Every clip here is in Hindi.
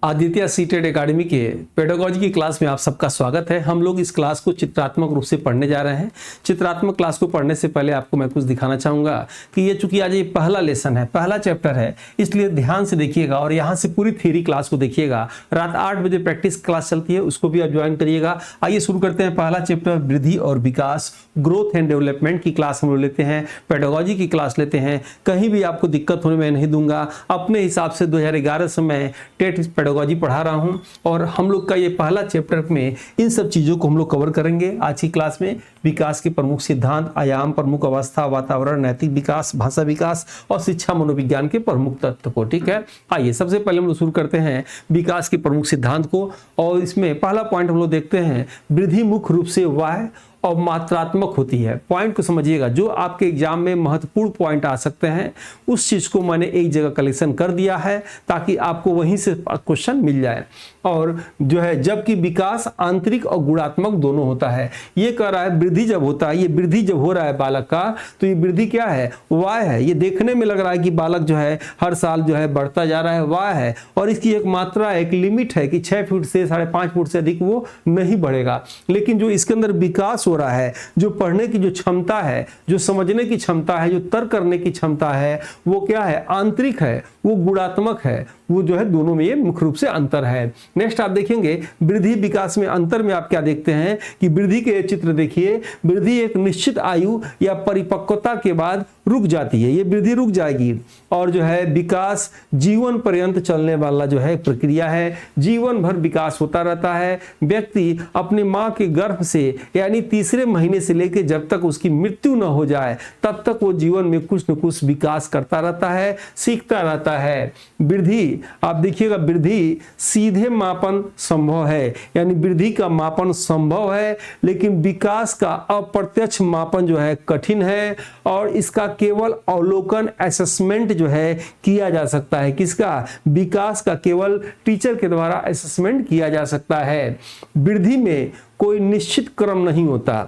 आदित्य सीटेड एकेडमी के पेडागोजी की क्लास में आप सबका स्वागत है। हम लोग इस क्लास को चित्रात्मक रूप से पढ़ने जा रहे हैं। चित्रात्मक क्लास को पढ़ने से पहले आपको मैं कुछ दिखाना चाहूँगा कि ये चूंकि आज ये पहला लेसन है, पहला चैप्टर है, इसलिए ध्यान से देखिएगा और यहाँ से पूरी थ्योरी क्लास को देखिएगा। रात 8 बजे प्रैक्टिस क्लास चलती है, उसको भी आप ज्वाइन करिएगा। आइए शुरू करते हैं। पहला चैप्टर वृद्धि और विकास, ग्रोथ एंड डेवलपमेंट की क्लास हम लोग लेते हैं, पेडागोजी की क्लास लेते हैं। कहीं भी आपको दिक्कत होने में नहीं दूंगा। अपने हिसाब से 2011 से मैं टेट पेडागोजी पढ़ा रहा हूं और हम लोग का ये पहला चैप्टर में इन सब चीजों को हम लोग कवर करेंगे आज की क्लास में। विकास के प्रमुख सिद्धांत, आयाम, प्रमुख अवस्था, वातावरण, नैतिक विकास, भाषा विकास और शिक्षा मनोविज्ञान के प्रमुख तत्व को। ठीक है, आइए सबसे पहले हम लोग शुरू करते हैं विकास के प्रमुख सिद्धांत को। और इसमें पहला पॉइंट हम लोग देखते हैं, वृद्धि मुख्य रूप से वाह्य और मात्रात्मक होती है। पॉइंट को समझिएगा, जो आपके एग्जाम में महत्वपूर्ण पॉइंट आ सकते हैं उस चीज को मैंने एक जगह कलेक्शन कर दिया है ताकि आपको वहीं से क्वेश्चन मिल जाए। और जो है, जबकि विकास आंतरिक और गुणात्मक दोनों होता है। ये कह रहा है वृद्धि जब होता है, ये वृद्धि जब हो रहा है बालक का, तो ये वृद्धि क्या है? वाय है। ये देखने में लग रहा है कि बालक जो है हर साल जो है बढ़ता जा रहा है, वाय है। और इसकी एक मात्रा, एक लिमिट है कि 6 फीट से 5.5 फुट से अधिक वो नहीं बढ़ेगा। लेकिन जो इसके अंदर विकास हो रहा है, जो पढ़ने की जो क्षमता है, जो समझने की क्षमता है, जो तर्क करने की क्षमता है, वो क्या है? आंतरिक है, वो गुणात्मक है। वो जो है दोनों में ये मुख्य रूप से अंतर है। नेक्स्ट आप देखेंगे वृद्धि विकास में अंतर में आप क्या देखते हैं कि वृद्धि के चित्र देखिए, वृद्धि एक निश्चित आयु या परिपक्वता के बाद रुक जाती है, ये वृद्धि रुक जाएगी। और जो है विकास जीवन पर्यंत चलने वाला जो है प्रक्रिया है, जीवन भर विकास होता रहता है। व्यक्ति अपने माँ के गर्भ से यानी तीसरे महीने से लेकर जब तक उसकी मृत्यु न हो जाए तब तक वो जीवन में कुछ न कुछ विकास करता रहता है, सीखता रहता है। वृद्धि आप देखिएगा, वृद्धि सीधे मापन संभव है, यानी वृद्धि का मापन संभव है, लेकिन विकास का अप्रत्यक्ष मापन जो है कठिन है। और इसका केवल अवलोकन, असेसमेंट जो है किया जा सकता है। किसका? विकास का केवल टीचर के द्वारा असेसमेंट किया जा सकता है। वृद्धि में कोई निश्चित क्रम नहीं होता,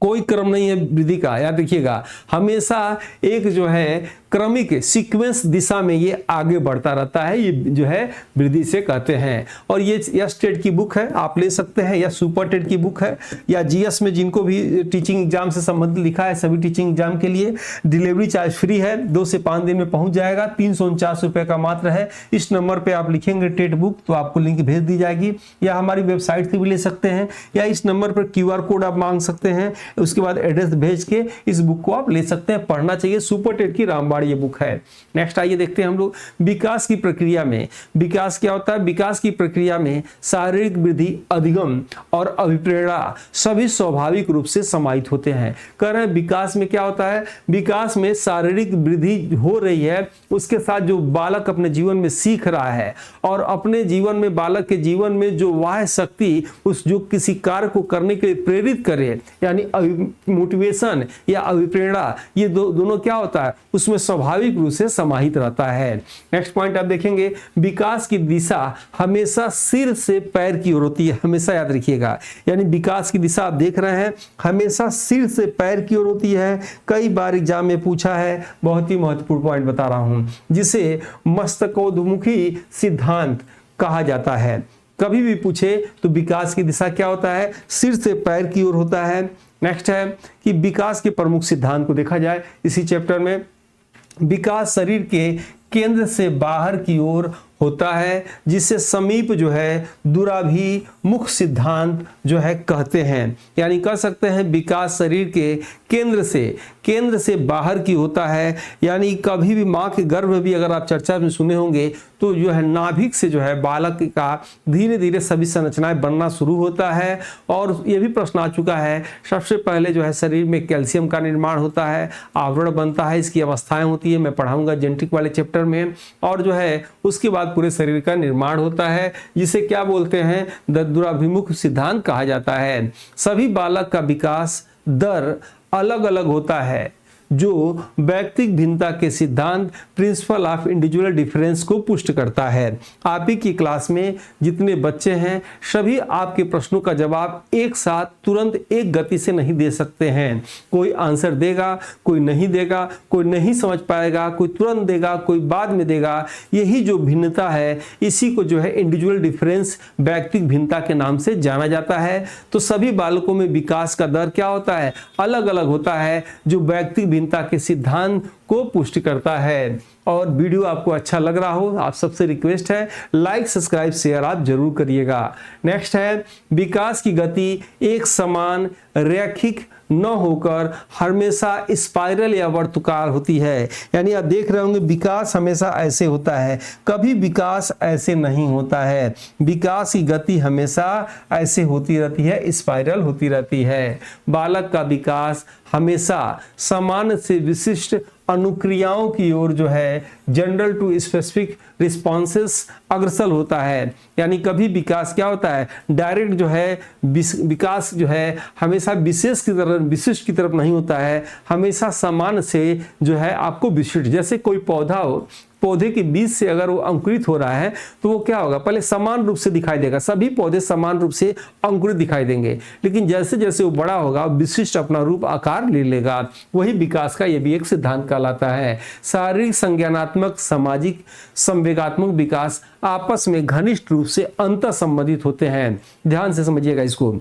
कोई क्रम नहीं है वृद्धि का। याद रखिएगा, हमेशा एक जो है क्रमिक सीक्वेंस दिशा में ये आगे बढ़ता रहता है। ये जो है वृद्धि से कहते हैं। और ये यस टेट की बुक है, आप ले सकते हैं, या सुपर टेट की बुक है, या जीएस में जिनको भी टीचिंग एग्जाम से संबंधित लिखा है सभी टीचिंग एग्जाम के लिए डिलीवरी चार्ज फ्री है, 2 से 5 दिन में पहुंच जाएगा। 349 रुपए का मात्र है। इस नंबर पे आप लिखेंगे टेट बुक तो आपको लिंक भेज दी जाएगी, या हमारी वेबसाइट से भी ले सकते हैं, या इस नंबर पर QR कोड आप मांग सकते हैं, उसके बाद एड्रेस भेज के इस बुक को आप ले सकते हैं। पढ़ना चाहिए, सुपर टेट की रामबाण ये बुक है। नेक्स्ट आइए देखते हैं हम लोग विकास की प्रक्रिया में। विकास क्या होता है? विकास की प्रक्रिया में शारीरिक वृद्धि, अधिगम और अभिप्रेरणा सभी स्वाभाविक रूप से समाहित होते हैं। कह रहे हैं विकास में क्या होता है? विकास में शारीरिक वृद्धि हो रही है, उसके साथ जो बालक अपने जीवन में सीख रहा है और अपने जीवन में, बालक के जीवन में जो वाह शक्ति उस जो किसी कार्य को करने के लिए प्रेरित करे, यानी मोटिवेशन या अभिप्रेरणा, ये दोनों क्या होता है? उसमें स्वाभाविक रूप से समाहित रहता है। नेक्स्ट पॉइंट आप देखेंगे, विकास की दिशा हमेशा सिर से पैर की ओर होती है। हमेशा याद रखिएगा, यानी विकास की दिशा आप देख रहे हैं हमेशा सिर से पैर की ओर होती है। कई बार एग्जाम में पूछा है, बहुत ही महत्वपूर्ण पॉइंट बता रहा हूं, जिसे मस्तकोन्मुखी सिद्धांत कहा जाता है। कभी भी पूछे तो विकास की दिशा क्या होता है? सिर से पैर की ओर होता है। नेक्स्ट है कि विकास के प्रमुख सिद्धांत को देखा जाए इसी चैप्टर में। विकास शरीर के केंद्र से बाहर की ओर होता है, जिसे समीप जो है दूराभिमुख सिद्धांत जो है कहते हैं। यानी कह सकते हैं विकास शरीर के केंद्र से बाहर की होता है। यानी कभी भी माँ के गर्भ में भी अगर आप चर्चा में सुने होंगे तो जो है नाभिक से जो है बालक का धीरे धीरे सभी संरचनाएं बनना शुरू होता है। और ये भी प्रश्न आ चुका है, सबसे पहले जो है शरीर में कैल्शियम का निर्माण होता है, आवरण बनता है, इसकी अवस्थाएं होती है, मैं पढ़ाऊंगा जेनेटिक वाले चैप्टर में। और जो है उसके बाद पूरे शरीर का निर्माण होता है, जिसे क्या बोलते हैं? दूराभिमुख सिद्धांत कहा जाता है। सभी बालक का विकास दर अलग अलग होता है। जो व्यक्तिक भिन्नता के सिद्धांत प्रिंसिपल ऑफ इंडिविजुअल डिफरेंस को पुष्ट करता है। आप ही की क्लास में जितने बच्चे हैं सभी आपके प्रश्नों का जवाब एक साथ तुरंत एक गति से नहीं दे सकते हैं। कोई आंसर देगा, कोई नहीं देगा, कोई नहीं समझ पाएगा, कोई तुरंत देगा, कोई बाद में देगा। यही जो भिन्नता है इसी को जो है इंडिविजुअल डिफरेंस व्यक्तिक भिन्नता के नाम से जाना जाता है। तो सभी बालकों में विकास का दर क्या होता है? अलग अलग होता है, जो व्यक्तिक भिन्नता के सिद्धांत को पुष्टि करता है। और वीडियो आपको अच्छा लग रहा हो, आप सबसे रिक्वेस्ट है लाइक सब्सक्राइब शेयर आप जरूर करिएगा। नेक्स्ट है विकास की गति एक समान रैखिक न होकर हमेशा स्पाइरल या वर्तुकार होती है। यानी आप देख रहे होंगे विकास हमेशा ऐसे होता है, कभी विकास ऐसे नहीं होता है। विकास की गति हमेशा ऐसे होती रहती है, स्पाइरल होती रहती है। बालक का विकास हमेशा सामान्य से विशिष्ट अनुक्रियाओं की ओर जो है जनरल टू स्पेसिफिक रिस्पॉन्सेस अग्रसर होता है। यानी कभी विकास क्या होता है? डायरेक्ट जो है विकास जो है हमेशा विशिष्ट की तरफ नहीं होता है, हमेशा सामान्य से जो है आपको विशिष्ट। जैसे कोई पौधा हो, पौधे के बीज से अगर वो अंकुरित हो रहा है तो वो क्या होगा? पहले समान रूप से दिखाई देगा, सभी पौधे समान रूप से अंकुरित दिखाई देंगे, लेकिन जैसे जैसे वो बड़ा होगा विशिष्ट अपना रूप आकार ले लेगा। वही विकास का ये भी एक सिद्धांत कहलाता है। शारीरिक, संज्ञानात्मक, सामाजिक, संवेगात्मक विकास आपस में घनिष्ठ रूप से अंतर संबंधित होते हैं। ध्यान से समझिएगा इसको।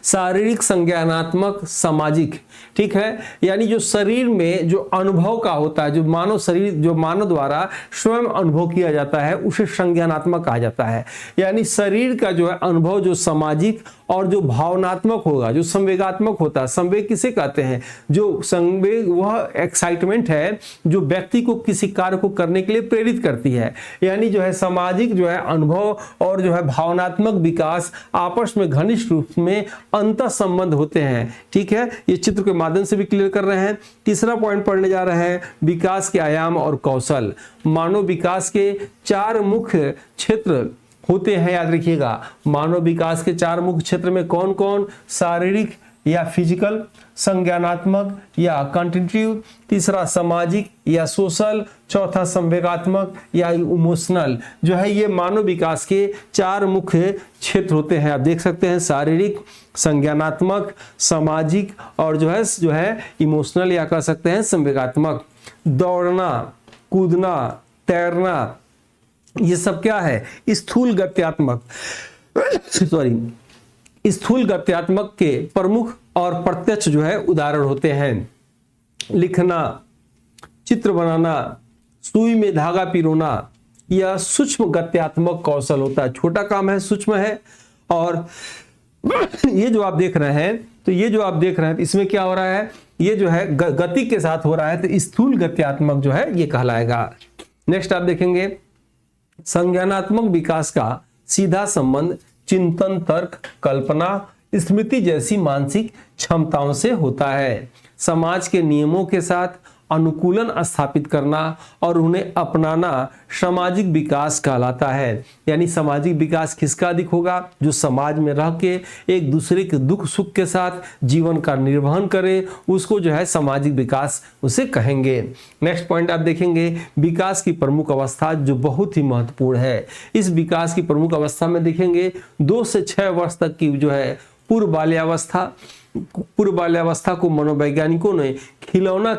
शारीरिक, संज्ञानात्मक, सामाजिक, ठीक है, यानी जो शरीर में जो अनुभव का होता है, जो मानव शरीर जो मानव द्वारा स्वयं अनुभव किया जाता है उसे संज्ञानात्मक कहा जाता है। यानी शरीर का जो है अनुभव जो सामाजिक और जो भावनात्मक होगा, जो संवेगात्मक होता है। संवेग किसे कहते हैं? जो संवेग वह एक्साइटमेंट है जो व्यक्ति को किसी कार्य को करने के लिए प्रेरित करती है। यानी जो है सामाजिक जो है अनुभव और जो है भावनात्मक विकास आपस में घनिष्ठ रूप में अंतर संबंध होते हैं। ठीक है, ये चित्र के माध्यम से भी क्लियर कर रहे हैं। तीसरा पॉइंट पढ़ने जा रहे हैं विकास के आयाम और कौशल। मानव विकास के 4 मुख्य क्षेत्र होते हैं, याद रखिएगा। मानव विकास के 4 मुख्य क्षेत्र में कौन कौन? शारीरिक या फिजिकल, संज्ञानात्मक या कॉग्निटिव, तीसरा सामाजिक या सोशल, चौथा संवेगात्मक या इमोशनल। जो है ये मानव विकास के 4 मुख्य क्षेत्र होते हैं। आप देख सकते हैं शारीरिक, संज्ञानात्मक, सामाजिक और जो है इमोशनल या कह सकते हैं संवेगात्मक। दौड़ना, कूदना, तैरना, ये सब क्या है? स्थूल गत्यात्मक स्थूल गत्यात्मक के प्रमुख और प्रत्यक्ष जो है उदाहरण होते हैं। लिखना, चित्र बनाना, सुई में धागा पिरोना, यह सूक्ष्म गत्यात्मक कौशल होता है। छोटा काम है, सूक्ष्म है। और ये जो आप देख रहे हैं, तो ये जो आप देख रहे हैं इसमें क्या हो रहा है? ये जो है गति के साथ हो रहा है, तो स्थूल गत्यात्मक जो है ये कहलाएगा। नेक्स्ट आप देखेंगे संज्ञानात्मक विकास का सीधा संबंध चिंतन, तर्क, कल्पना, स्मृति जैसी मानसिक क्षमताओं से होता है। समाज के नियमों के साथ अनुकूलन स्थापित करना और उन्हें अपनाना सामाजिक विकास कहलाता है। यानी सामाजिक विकास किसका अधिक होगा? जो समाज में रह के एक दूसरे के दुख सुख के साथ जीवन का निर्वहन करे, उसको जो है सामाजिक विकास उसे कहेंगे। नेक्स्ट पॉइंट आप देखेंगे विकास की प्रमुख अवस्था, जो बहुत ही महत्वपूर्ण है। इस विकास की प्रमुख अवस्था में देखेंगे 2 से 6 वर्ष तक की जो है पूर्व बाल्यावस्था को मनोवैज्ञानिकों ने खिलौने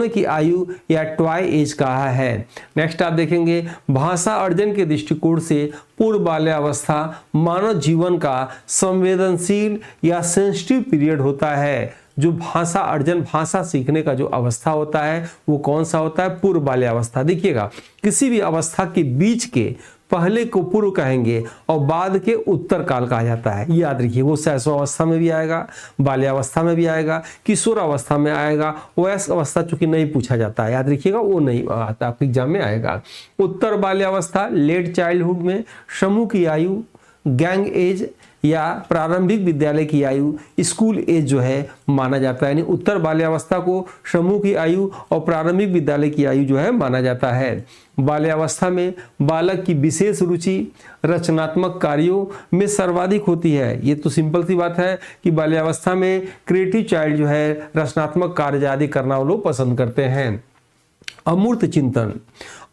की आयु या टॉय एज कहा है। नेक्स्ट आप देखेंगे भाषा अर्जन के दृष्टिकोण से पूर्व बाल्यावस्था मानव जीवन का संवेदनशील या सेंसिटिव पीरियड होता है। जो भाषा अर्जन, भाषा सीखने का जो अवस्था होता है वो कौन सा होता है? पूर्व बाल्यावस्था। देखिएगा किसी भी अवस्था के बीच के पहले को पूर्व कहेंगे और बाद के उत्तर काल कहा जाता है। याद रखिए, वो शैशवावस्था में भी आएगा, बाल्यावस्था में भी आएगा, किशोर अवस्था में आएगा। वयस्क अवस्था चूंकि नहीं पूछा जाता है, याद रखिएगा, वो नहीं आता, आपके एग्जाम में आएगा। उत्तर बाल्यावस्था लेट चाइल्डहुड में समूह की आयु गैंग एज या प्रारंभिक विद्यालय की आयु स्कूल एज जो है माना जाता है। यानी उत्तर बाल्यावस्था को समूह की आयु और प्रारंभिक विद्यालय की आयु जो है माना जाता है। बाल्यावस्था में बालक की विशेष रुचि रचनात्मक कार्यों में सर्वाधिक होती है। ये तो सिंपल सी बात है कि बाल्यावस्था में क्रिएटिव चाइल्ड जो है रचनात्मक कार्य आदि करना वो लोग पसंद करते हैं। अमूर्त चिंतन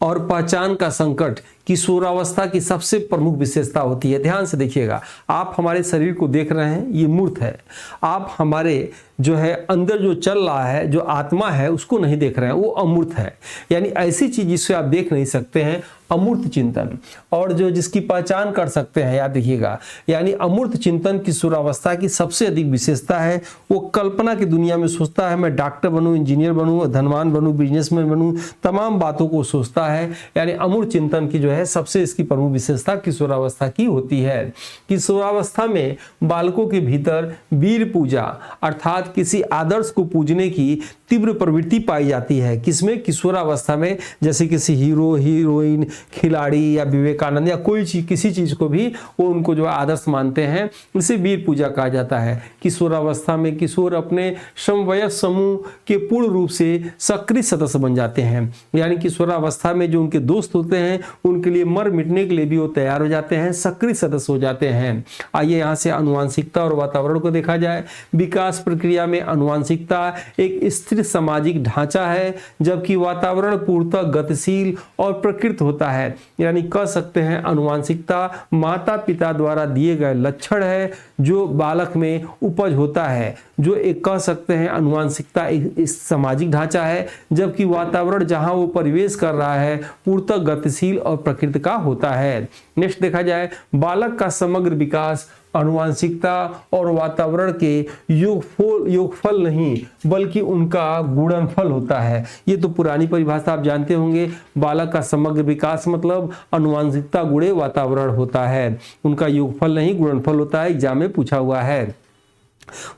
और पहचान का संकट किशोरावस्था की सबसे प्रमुख विशेषता होती है। ध्यान से देखिएगा, आप हमारे शरीर को देख रहे हैं, ये मूर्त है। आप हमारे जो है अंदर जो चल रहा है, जो आत्मा है, उसको नहीं देख रहे हैं, वो अमूर्त है। यानी ऐसी चीज जिससे आप देख नहीं सकते हैं, अमूर्त चिंतन। और जो जिसकी पहचान कर सकते हैं, याद रखिएगा, यानी अमूर्त चिंतन किशोरावस्था की सबसे अधिक विशेषता है। वो कल्पना की दुनिया में सोचता है, मैं डॉक्टर बनूं, इंजीनियर बनूं, धनवान बनूं, बिजनेसमैन बनूं, तमाम बातों को सोचता है। यानी अमूर्त चिंतन की जो है सबसे इसकी प्रमुख विशेषता किशोरावस्था की होती है। किशोरावस्था में बालकों के भीतर वीर पूजा अर्थात किसी आदर्श को पूजने की तीव्र प्रवृत्ति पाई जाती है। किसमें? किशोरावस्था में। जैसे किसी हीरो, हीरोइन, खिलाड़ी या विवेकानंद या कोई चीज, किसी चीज को भी वो उनको जो आदर्श मानते हैं, इसे वीर पूजा कहा जाता है। किशोरावस्था में किशोर अपने समवयस्क समूह के पूर्ण रूप से सक्रिय सदस्य बन जाते हैं। यानी किशोरावस्था में जो उनके दोस्त होते हैं, उनके लिए मर मिटने के लिए भी वो तैयार हो जाते हैं, सक्रिय सदस्य हो जाते हैं। आइए यहाँ से आनुवांशिकता और वातावरण को देखा जाए। विकास प्रक्रिया में आनुवांशिकता एक स्थिर सामाजिक ढांचा है, जबकि वातावरण पूर्णतः गतिशील और प्रकृत होता है। यानी कह सकते हैं आनुवांशिकता माता पिता द्वारा दिए गए लक्षण है जो बालक में उपज होता है। जो एक कह सकते हैं आनुवांशिकता इस सामाजिक ढांचा है, जबकि वातावरण जहां वो परिवेश कर रहा है पूर्णतः गतिशील और प्रकृति का होता है। नेक्स्ट देखा जाए, बालक का समग्र विकास आनुवांशिकता और वातावरण के योगफल नहीं बल्कि उनका गुणनफल होता है। ये तो पुरानी परिभाषा आप जानते होंगे। बालक का समग्र विकास मतलब आनुवांशिकता गुणे वातावरण होता है, उनका योगफल नहीं गुणनफल होता है। एग्जाम में पूछा हुआ है।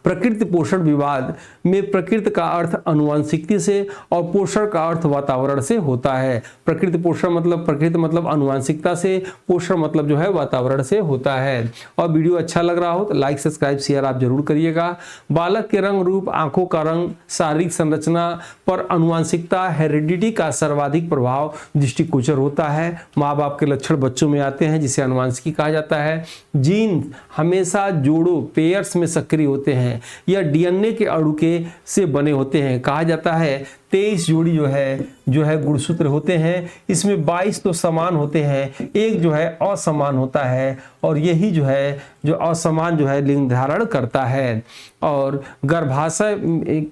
प्रकृति पोषण विवाद में प्रकृति का अर्थ आनुवांशिकता से और पोषण का अर्थ वातावरण से होता है। प्रकृति पोषण मतलब प्रकृति मतलब आनुवांशिकता से, पोषण मतलब जो है वातावरण से होता है। और वीडियो अच्छा लग रहा हो तो लाइक, सब्सक्राइब, शेयर आप जरूर करिएगा। बालक के रंग रूप, आंखों का रंग, शारीरिक संरचना पर आनुवांशिकता हेरिडिटी का सर्वाधिक प्रभाव दृष्टिगोचर होता है। माँ बाप के लक्षण बच्चों में आते हैं, जिसे आनुवांशिकी कहा जाता है। जीन हमेशा जोड़ों पेयर्स में सक्रिय होते हैं या डीएनए के अणु के से बने होते हैं। कहा जाता है 23 जोड़ी जो है गुणसूत्र होते हैं। इसमें 22 तो समान होते हैं, एक जो है असमान होता है, और यही जो है जो असमान जो है लिंग धारण करता है। और गर्भाशय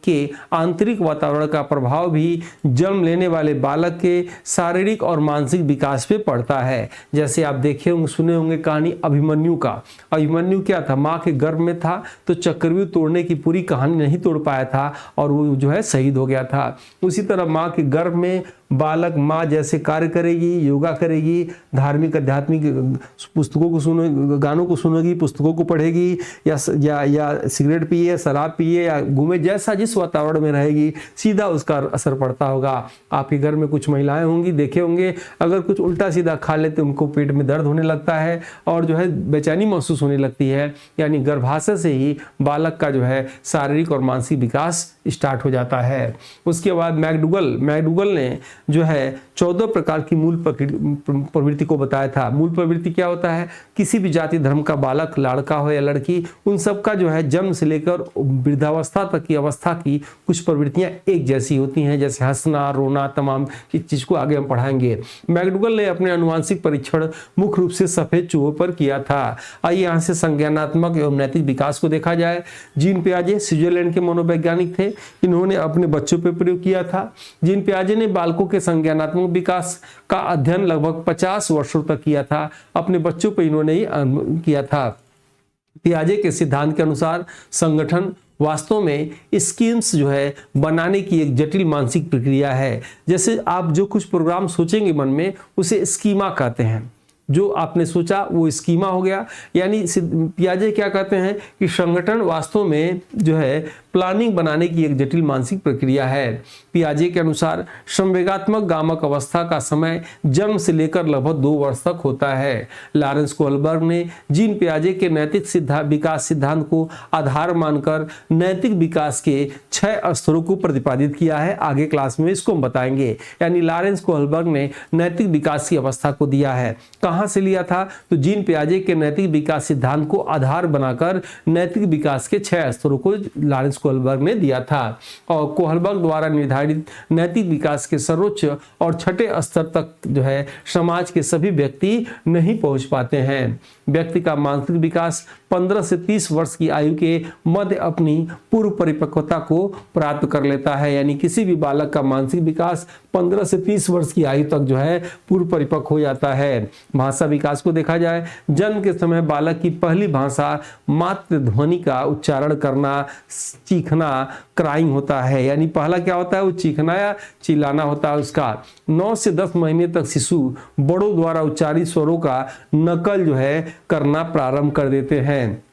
के आंतरिक वातावरण का प्रभाव भी जन्म लेने वाले बालक के शारीरिक और मानसिक विकास पे पड़ता है। जैसे आप देखे होंगे, सुने होंगे कहानी अभिमन्यु का। अभिमन्यु क्या था? माँ के गर्भ में था तो चक्रव्यूह तोड़ने की पूरी कहानी नहीं तोड़ पाया था और वो जो है शहीद हो गया था। उसी तरह माँ के गर्भ में बालक माँ जैसे कार्य करेगी, योगा करेगी, धार्मिक आध्यात्मिक पुस्तकों को सुने, गानों को सुनेगी, पुस्तकों को पढ़ेगी, या सिगरेट पिए, शराब पिए या घूमे, जैसा जिस वातावरण में रहेगी सीधा उसका असर पड़ता होगा। आपके घर में कुछ महिलाएं होंगी, देखे होंगे, अगर कुछ उल्टा सीधा खा लेते उनको पेट में दर्द होने लगता है और जो है बेचैनी महसूस होने लगती है। यानी गर्भाशय से ही बालक का जो है शारीरिक और मानसिक विकास स्टार्ट हो जाता है। उसके बाद मैकडूगल ने जो है 14 प्रकार की मूल प्रवृत्ति को बताया था। मूल प्रवृत्ति क्या होता है? किसी भी जाति धर्म का बालक, लड़का हो या लड़की, उन सब का जो है जन्म से लेकर वृद्धावस्था तक की अवस्था की कुछ प्रवृत्तियां एक जैसी होती हैं, जैसे हंसना, रोना, तमाम इस चीज को आगे हम पढ़ाएंगे। मैकडूगल ने अपने आनुवांशिक परीक्षण मुख्य रूप से सफेद चूहों पर किया था। आइए यहाँ से संज्ञानात्मक एवं नैतिक विकास को देखा जाए। जीन पियाजे स्विट्जरलैंड के मनोवैज्ञानिक थे, इन्होंने अपने बच्चों पर प्रयोग किया था। जीन पियाजे ने बालकों के संज्ञानात्मक विकास का अध्ययन लगभग 50 वर्षों तक किया था। अपने बच्चों पर इन्होंने ही किया था। पियाजे के सिद्धांत के अनुसार संगठन वास्तव में स्कीम्स जो है बनाने की एक जटिल मानसिक प्रक्रिया है। जैसे आप जो कुछ प्रोग्राम सोचेंगे मन में, उसे स्कीमा कहते हैं। जो आपने सोचा वो स्कीमा हो गया। यानी पियाजे क्या कहते हैं कि संगठन वास्तव में जो है प्लानिंग बनाने की एक जटिल मानसिक प्रक्रिया है। पियाजे के अनुसार संवेगात्मक गामक अवस्था का समय जन्म से लेकर लगभग 2 वर्ष तक होता है। लॉरेंस कोहलबर्ग ने जीन पियाजे के नैतिक विकास सिद्धांत को आधार मानकर नैतिक विकास के 6 स्तरों को प्रतिपादित किया है। आगे क्लास में इसको हम बताएंगे। यानी लॉरेंस कोहलबर्ग ने नैतिक विकास की अवस्था को दिया है। कहां से लिया था? तो जीन पियाजे के नैतिक विकास सिद्धांत को आधार बनाकर नैतिक विकास के 6 स्तरों को लॉरेंस कोहलबर्ग ने दिया था। और कोहलबर्ग द्वारा निर्धारित नैतिक विकास के सर्वोच्च और छठे स्तर तक जो है समाज के सभी व्यक्ति नहीं पहुंच पाते हैं। व्यक्ति का मानसिक विकास 15 से 30 वर्ष की आयु के मध्य अपनी पूर्व परिपक्वता को प्राप्त कर लेता है। यानी किसी भी बालक का मानसिक विकास 15 से 30 वर्ष की आयु तक जो है पूर्व परिपक्व हो जाता है। भाषा विकास को देखा जाए, जन्म के समय बालक की पहली भाषा मात्र ध्वनि का उच्चारण करना, चीखना, क्राइंग होता है। यानी पहला क्या होता है? वो चीखना या चिल्लाना होता है उसका। 9 से 10 महीने तक शिशु बड़ों द्वारा उच्चारित स्वरों का नकल जो है करना प्रारंभ कर देते हैं।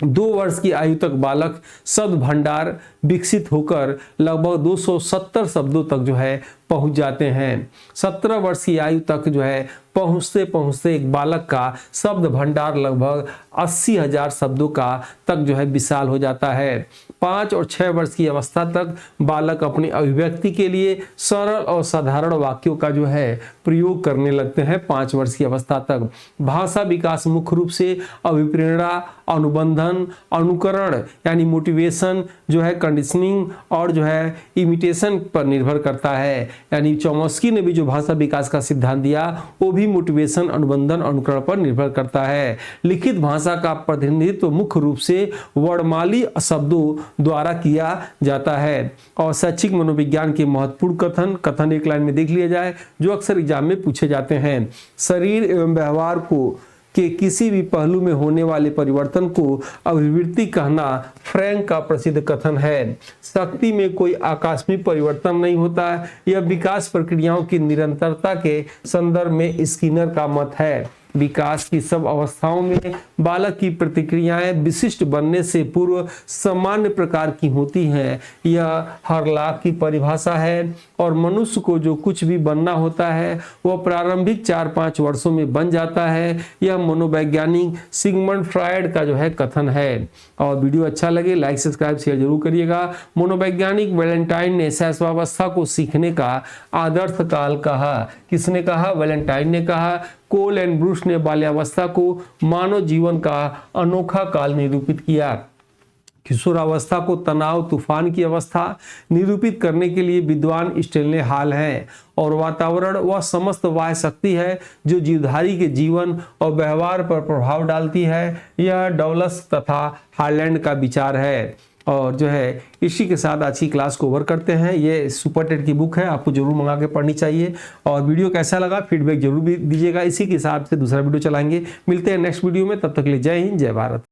2 वर्ष की आयु तक बालक शब्द भंडार विकसित होकर लगभग 270 शब्दों तक जो है पहुंच जाते हैं। 17 वर्ष की आयु तक जो है पहुंचते पहुंचते एक बालक का शब्द भंडार लगभग 80,000 शब्दों का तक जो है विशाल हो जाता है। 5 और 6 वर्ष की अवस्था तक बालक अपनी अभिव्यक्ति के लिए सरल और साधारण वाक्यों का जो है प्रयोग करने लगते हैं। 5 वर्ष की अवस्था तक भाषा विकास मुख्य रूप से अभिप्रेरणा, अनुबंधन, अनुकरण यानी मोटिवेशन जो है, कंडीशनिंग और जो है इमिटेशन पर निर्भर करता है। यानी चॉम्स्की ने भी जो भाषा विकास का सिद्धांत दिया वो भी मोटिवेशन, अनुबंधन, अनुकरण पर निर्भर करता है। लिखित भाषा का प्रतिनिधित्व मुख्य रूप से वर्णमाली शब्दों द्वारा किया जाता है। और शैक्षिक मनोविज्ञान के महत्वपूर्ण कथन एक लाइन में देख लिया जाए जो अक्सर एग्जाम में पूछे जाते हैं। शरीर एवं व्यवहार को के किसी भी पहलू में होने वाले परिवर्तन को अभिवृद्धि कहना फ्रैंक का प्रसिद्ध कथन है। शक्ति में कोई आकस्मिक परिवर्तन नहीं होता, यह विकास प्रक्रियाओं की निरंतरता के संदर्भ में स्किनर का मत है। विकास की सब अवस्थाओं में बालक की प्रतिक्रियाएं विशिष्ट बनने से पूर्व सामान्य प्रकार की होती हैं। यह हरलाख की परिभाषा है और मनुष्य को जो कुछ भी बनना होता है वह प्रारंभिक 4-5 वर्षों में बन जाता है। यह मनोवैज्ञानिक सिगमंड फ्रायड का जो है कथन है। और वीडियो अच्छा लगे लाइक, सब्सक्राइब, शेयर जरूर करिएगा। मनोवैज्ञानिक वैलेंटाइन ने शैशवावस्था को सीखने का आदर्श काल कहा। किसने कहा? वैलेंटाइन ने कहा। कोल एंड ब्रूस ने बाल्यावस्था को मानव जीवन का अनोखा काल निरूपित किया। किशोरावस्था को तनाव तूफान की अवस्था निरूपित करने के लिए विद्वान स्टेनले हॉल हैं। और वातावरण वह समस्त बाह्य शक्ति है जो जीवधारी के जीवन और व्यवहार पर प्रभाव डालती है। यह डॉलस तथा हार्लैंड का विचार है। और जो है इसी के साथ आज की क्लास को ओवर करते हैं। ये सुपर टेट की बुक है, आपको जरूर मंगा के पढ़नी चाहिए। और वीडियो कैसा लगा फीडबैक जरूर दीजिएगा। इसी के हिसाब से दूसरा वीडियो चलाएंगे। मिलते हैं नेक्स्ट वीडियो में, तब तक के लिए जय हिंद, जय भारत।